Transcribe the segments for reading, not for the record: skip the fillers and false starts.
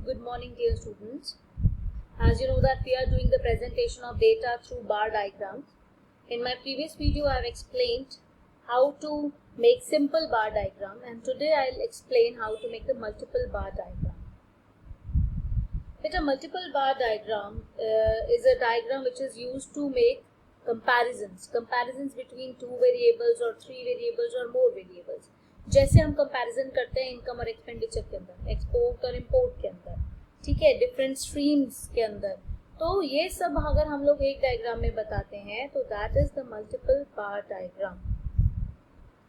Good morning, dear students. As you know that we are doing the presentation of data through bar diagrams. In my previous video, I have explained how to make simple bar diagram, and today I'll explain how to make the multiple bar diagram. A multiple bar diagram is a diagram which is used to make comparisons between two variables or three variables or more variables. जैसे हम comparison करते हैं income और expenditure के अंदर, export और import के अंदर, ठीक है, डिफरेंट स्ट्रीम्स के अंदर. तो ये सब अगर हम लोग एक डायग्राम में बताते हैं तो that is the multiple bar diagram.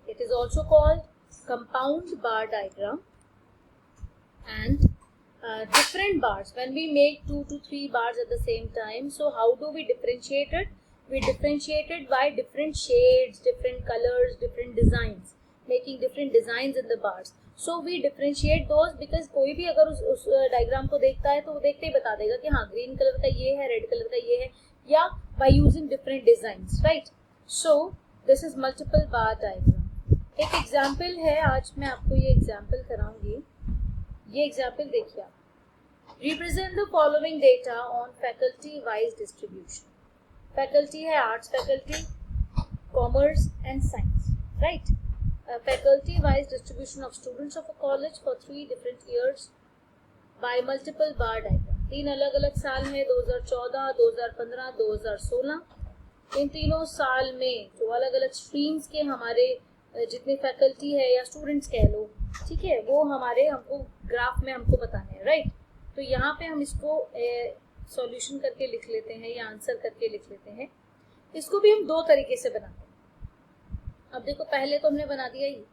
It is also called compound bar diagram. And different bars, when we make 2 to 3 bars at the same time, so how do we differentiate it? We differentiate it by different shades, different colors, different designs, making different designs in the bars. So we differentiate those because कोई भी अगर उस diagram को देखता है तो वो देखते ही बता देगा कि हाँ ग्रीन कलर का ये है, रेड कलर का ये है, या by using different designs, right? So this is multiple bar diagram. एक एग्जाम्पल है, आज मैं आपको ये एग्जाम्पल कराऊंगी. ये एग्जाम्पल देखिए आप. Represent the following data on faculty wise distribution. Faculty है arts faculty, commerce and science, right. Faculty wise distribution of students of a college for 3 different years by multiple bar diagram. 3 अलग अलग साल है, 2014, 2015, 2016. इन तीनों साल में जो अलग अलग स्ट्रीम्स के हमारे जितने फैकल्टी है या स्टूडेंट्स कह लो, ठीक है, वो हमारे हमको ग्राफ में हमको बताने हैं, राइट. तो यहाँ पे हम इसको सॉल्यूशन करके लिख लेते हैं या आंसर करके लिख लेते हैं. इसको भी हम 2 तरीके से बनाते हैं. अब देखो, पहले तो हमने बना दिया ये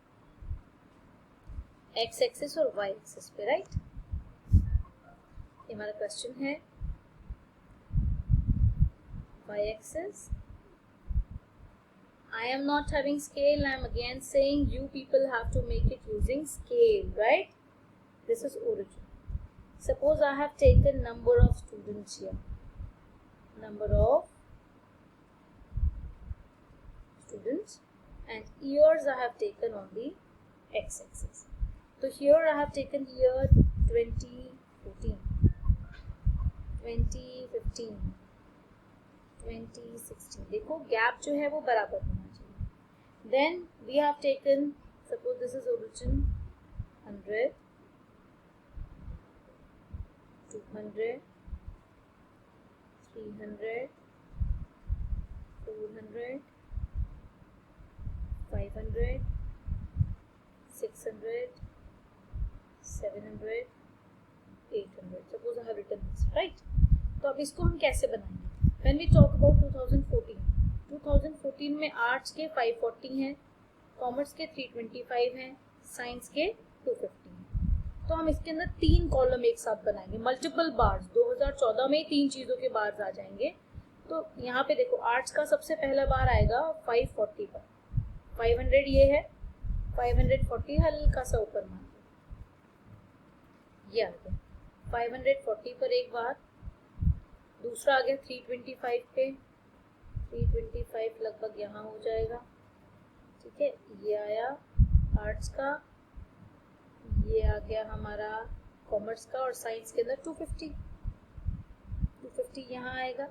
एक्स एक्सिस और वाई एक्सिस पे, राइट. ये हमारा क्वेश्चन है. Y axis, I am not having scale. I am again saying you people have to make it using scale, right? This is origin. Suppose I have taken number of students here. Number of students, and years I have taken on the x-axis. So here I have taken year 2014, 2015, 2016. देखो gap जो है वो बराबर होना चाहिए. Then we have taken, suppose this is origin 100, 200, 300, 400, 500, 600, 700, 800. Suppose I have written this, right? तो अब इसको हम कैसे बनाएंगे? When we talk about 2014 में आर्ट्स के 540 हैं, कॉमर्स के 325 हैं, साइंस के 250 हैं. तो हम इसके अंदर 3 कॉलम एक साथ बनाएंगे, मल्टीपल बार्स. 2014 में 3 चीज़ों के बार्स आ जाएंगे. तो यहाँ पे देखो, आर्ट्स का सबसे पहला बार आएगा 540 पर. 500 ये है, 540 हल्का सा ऊपर मान लो, ये आ गया 540 पर एक बार. दूसरा आ गया 325 पे, 325 लगभग यहाँ हो जाएगा, ठीक है. ये आया आर्ट्स का, ये आ गया हमारा कॉमर्स का, और साइंस के अंदर 250 यहाँ आएगा,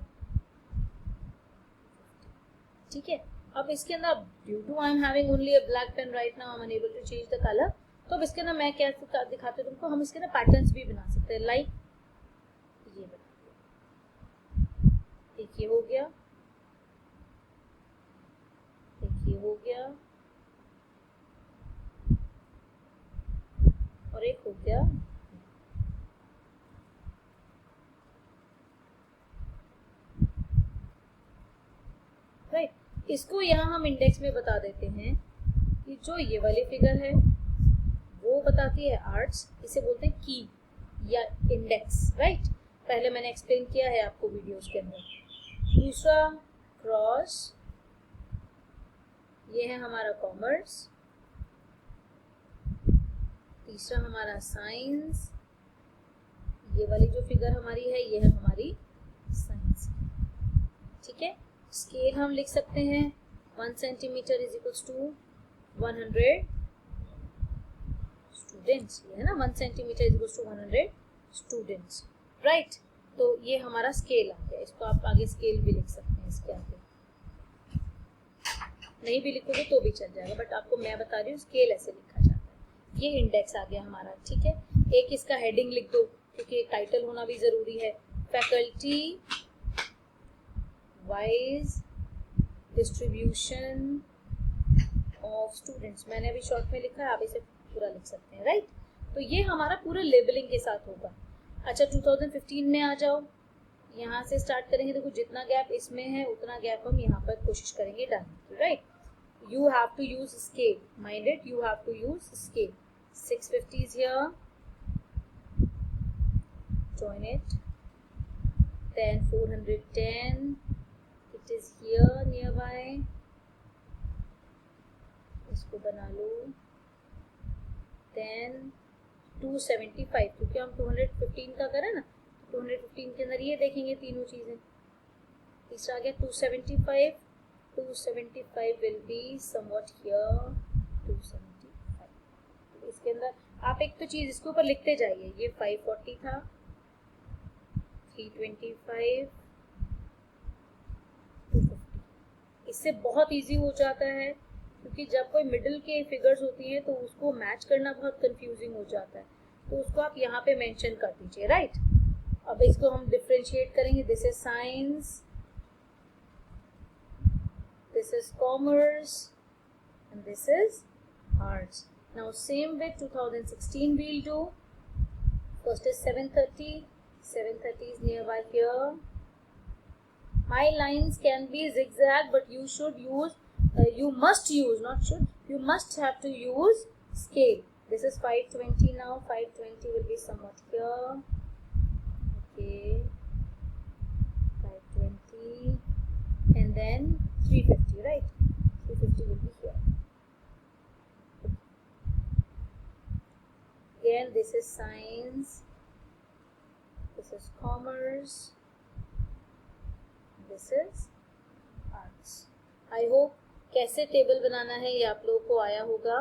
ठीक है. अब इसके अंदर due to I am having only a black pen right now, I am unable to change the colour. तो अब इसके अंदर मैं क्या दिखाते हूँ तुमको, हम इसके अंदर पैटर्न्स भी बना सकते हैं. लाइक ये बना, एक ये हो गया, एक ये हो गया, और एक हो गया. राइट. इसको यहाँ हम इंडेक्स में बता देते हैं कि जो ये वाली फिगर है वो बताती है आर्ट्स, इसे बोलते हैं की या इंडेक्स, राइट. पहले मैंने एक्सप्लेन किया है आपको वीडियोस के अंदर. दूसरा क्रॉस, ये है हमारा कॉमर्स. तीसरा हमारा साइंस, ये वाली जो फिगर हमारी है ये है हमारी साइंस, ठीक है. स्केल हम लिख सकते हैं 1 centimetre is equals to 100 students, ये है ना, 1 centimetre is equals to 100 students, right. तो ये हमारा स्केल आ गया, इसको आप आगे स्केल भी लिख सकते हैं, इसके आगे नहीं भी लिखोगे तो भी चल जाएगा, बट आपको मैं बता रही हूँ स्केल ऐसे लिखा जाता है। ये इंडेक्स आ गया हमारा, ठीक है। एक इसका हेडिंग लिख दो, क्योंकि टाइटल होना भी जरूरी है। Faculty wise distribution of students, मैंने अभी शॉर्ट में लिखा है, आप इसे पूरा लिख सकते हैं, राइट। तो ये हमारा पूरा लेबलिंग के साथ होगा। अच्छा 2015 में आ जाओ, यहाँ से स्टार्ट करेंगे। देखो जितना गैप इसमें है उतना गैप हम यहाँ पर कोशिश करेंगे डालने की, right. You have to use scale, mind it, you have to use scale. 650 is here, join it. Then 410, it is here nearby, इसको बना लो। Then 275, क्योंकि हम 215 का करें ना, 215 के अंदर ये देखेंगे तीनों चीजें। तीसरा आ गया 275, 275 will be somewhat here, 275। इसके अंदर आप एक तो चीज इसके ऊपर लिखते जाइए। ये 540 था, 325, 250। इससे बहुत इजी हो जाता है, क्योंकि जब कोई मिडिल के फिगर्स होती हैं तो उसको मैच करना बहुत कंफ्यूजिंग हो जाता है, तो उसको आप यहाँ पे मेंशन कर दीजिए, राइट। अब इसको हम डिफरेंशिएट करेंगे। This is science, this is commerce, and this is arts. Now same with 2016 we'll do. First is 730, 730 is nearby here. My lines can be zigzag, but you should use, you must use, not should, you must have to use scale. This is 520 now, 520 will be somewhat here, okay, 520, and then 350, right? 350 will be here. Again, this is science, this is commerce, this is arts. I hope कैसे table बनाना है ये आप लोगों को आया होगा।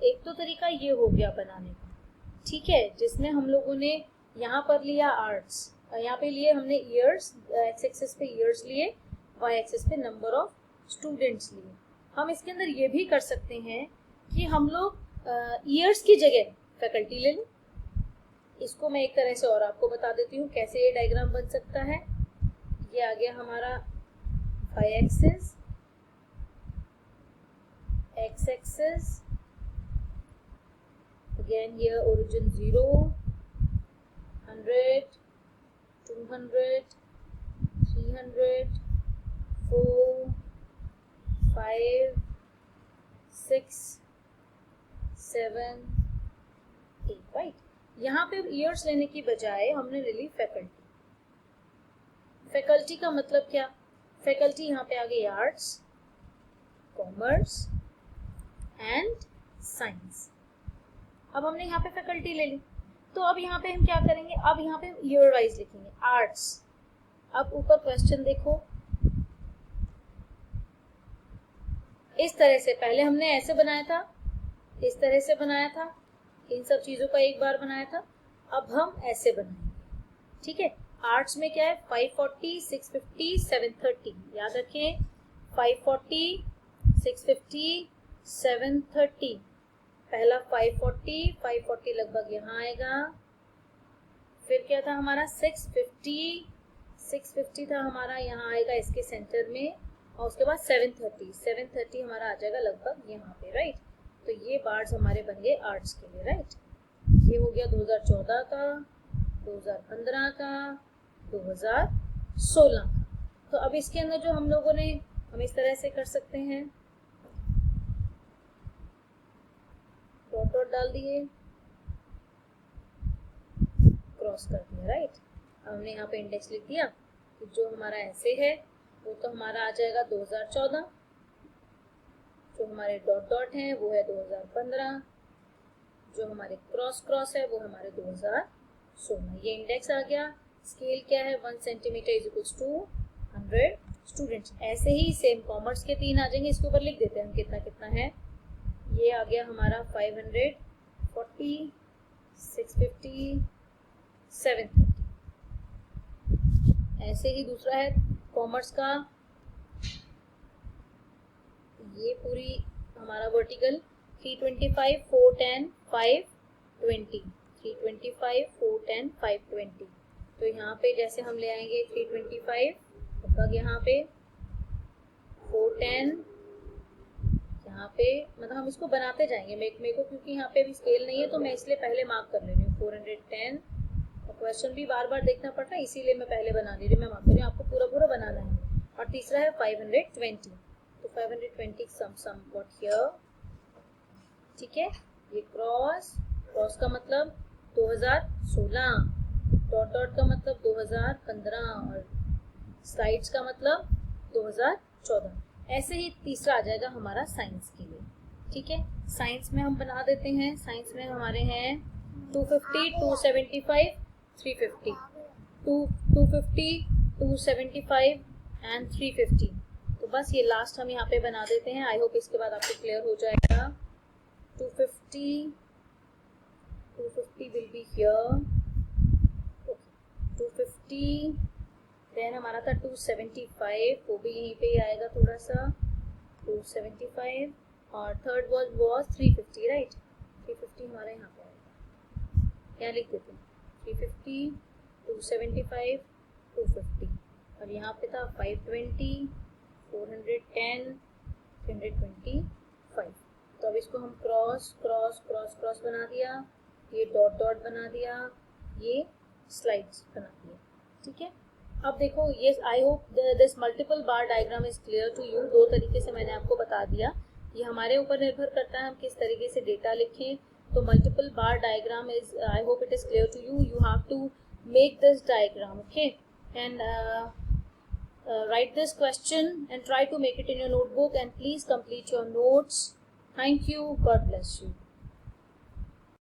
एक तो तरीका ये हो गया बनाने का, ठीक है, जिसमें हम लोगों ने यहाँ पर लिया आर्ट्स, यहाँ पे लिए हमने ईयर्स, एक्स एक्सिस पे ईयर्स लिए, वाई एक्सिस पे नंबर ऑफ स्टूडेंट्स लिए। हम इसके अंदर ये भी कर सकते हैं कि हम लोग ईयर्स की जगह फैकल्टी ले लें। इसको मैं एक तरह से और आपको बता देती हूँ कैसे ये डायग्राम बन सकता है। ये आ गया हमारा Y axis, X axis, again ये ओरिजिन 0, 100, 200, 300, 4, 5, 6, 7, 8, राइट। यहाँ पे ईयर्स लेने की बजाय हमने ले ली फैकल्टी। फैकल्टी का मतलब क्या? फैकल्टी यहाँ पे आ गई आर्ट्स, कॉमर्स एंड साइंस। अब हमने यहाँ पे फैकल्टी ले ली, तो अब यहाँ पे हम क्या करेंगे? अब यहाँ पे ईयर वाइज लिखेंगे आर्ट्स। अब ऊपर क्वेश्चन देखो, इस तरह से पहले हमने ऐसे बनाया था, इस तरह से बनाया था, इन सब चीजों का एक बार बनाया था, अब हम ऐसे बनाएंगे, ठीक है। आर्ट्स में क्या है? 540, 650, 730, याद रखें 540, 650, 730। पहला 540, 540 लगभग यहाँ आएगा, फिर क्या था हमारा 650, 650 था हमारा, यहाँ आएगा इसके सेंटर में, और उसके बाद 730, 730 हमारा आ जाएगा लगभग यहाँ पे, राइट। तो ये बार्स हमारे बन गए आर्ट्स के लिए, राइट। ये हो गया 2014 का, 2015 का, 2016 का। तो अब इसके अंदर जो हम लोगों ने, हम इस तरह से कर सकते हैं, डॉट डॉट डाल दिए, क्रॉस कर दिया, राइट। हमने यहाँ पे इंडेक्स लिख दिया कि जो हमारा ऐसे है वो तो हमारा आ जाएगा 2014, जो हमारे डॉट डॉट हैं वो है 2015, जो हमारे क्रॉस क्रॉस है वो हमारे 2016। ये इंडेक्स आ गया। स्केल क्या है? 1 centimetre is equals to 100 students. ऐसे ही सेम कॉमर्स के 3 आ जाएंगे, इसके ऊपर लिख देते हैं हम कितना कितना है। ये आ गया हमारा 540, 650, 730। ऐसे ही दूसरा है कॉमर्स का, ये पूरी हमारा वर्टिकल 325, 410, 520, 325, 410, 520। तो यहाँ पे जैसे हम ले आएंगे 325 लगभग यहाँ पे, 410 यहाँ पे, मतलब हम इसको बनाते जाएंगे मेरे को क्योंकि यहाँ पे अभी स्केल नहीं है तो मैं इसलिए पहले मार्क कर ले रही हूँ 410। और क्वेश्चन भी बार बार देखना पड़ रहा है इसीलिए मैं पहले बना ले रही हूँ, मैं मार्क कर रही हूँ, आपको पूरा पूरा बनाना है। और तीसरा है 520, तो 520 सम व्हाट हियर, ठीक है। ये क्रॉस का मतलब 2016, डॉट डॉट का मतलब 2015 और साइड्स का मतलब 2014। ऐसे ही तीसरा आ जाएगा हमारा साइंस के लिए, ठीक है। साइंस में हम बना देते हैं, साइंस में हमारे हैं 250, 275, 350, 250, 275 एंड 350। तो बस ये लास्ट हम यहाँ पे बना देते हैं। आई होप इसके बाद आपको क्लियर हो जाएगा। 250 विल बी हियर, 250, देन हमारा था 275, वो भी यहीं पे ही आएगा थोड़ा सा, 275, और थर्ड वॉज 350, राइट। 350 हमारा यहाँ पे आएगा, क्या लिख देते हैं 350, 275, 250, और यहाँ पे था 520, 410, 325। तो अब इसको हम क्रॉस क्रॉस क्रॉस क्रॉस बना दिया, ये डॉट डॉट बना दिया, ये स्लाइड्स बना दिया, ठीक है। अब देखो ये I hope this multiple bar diagram is clear to you. दो तरीके से मैंने आपको बता दिया, ये हमारे ऊपर निर्भर करता है हम किस तरीके से डेटा लिखें। तो multiple bar diagram is, I hope it is clear to you. You have to make this diagram, okay, and write this question and try to make it in your notebook, and please complete your notes. Thank you. God bless you.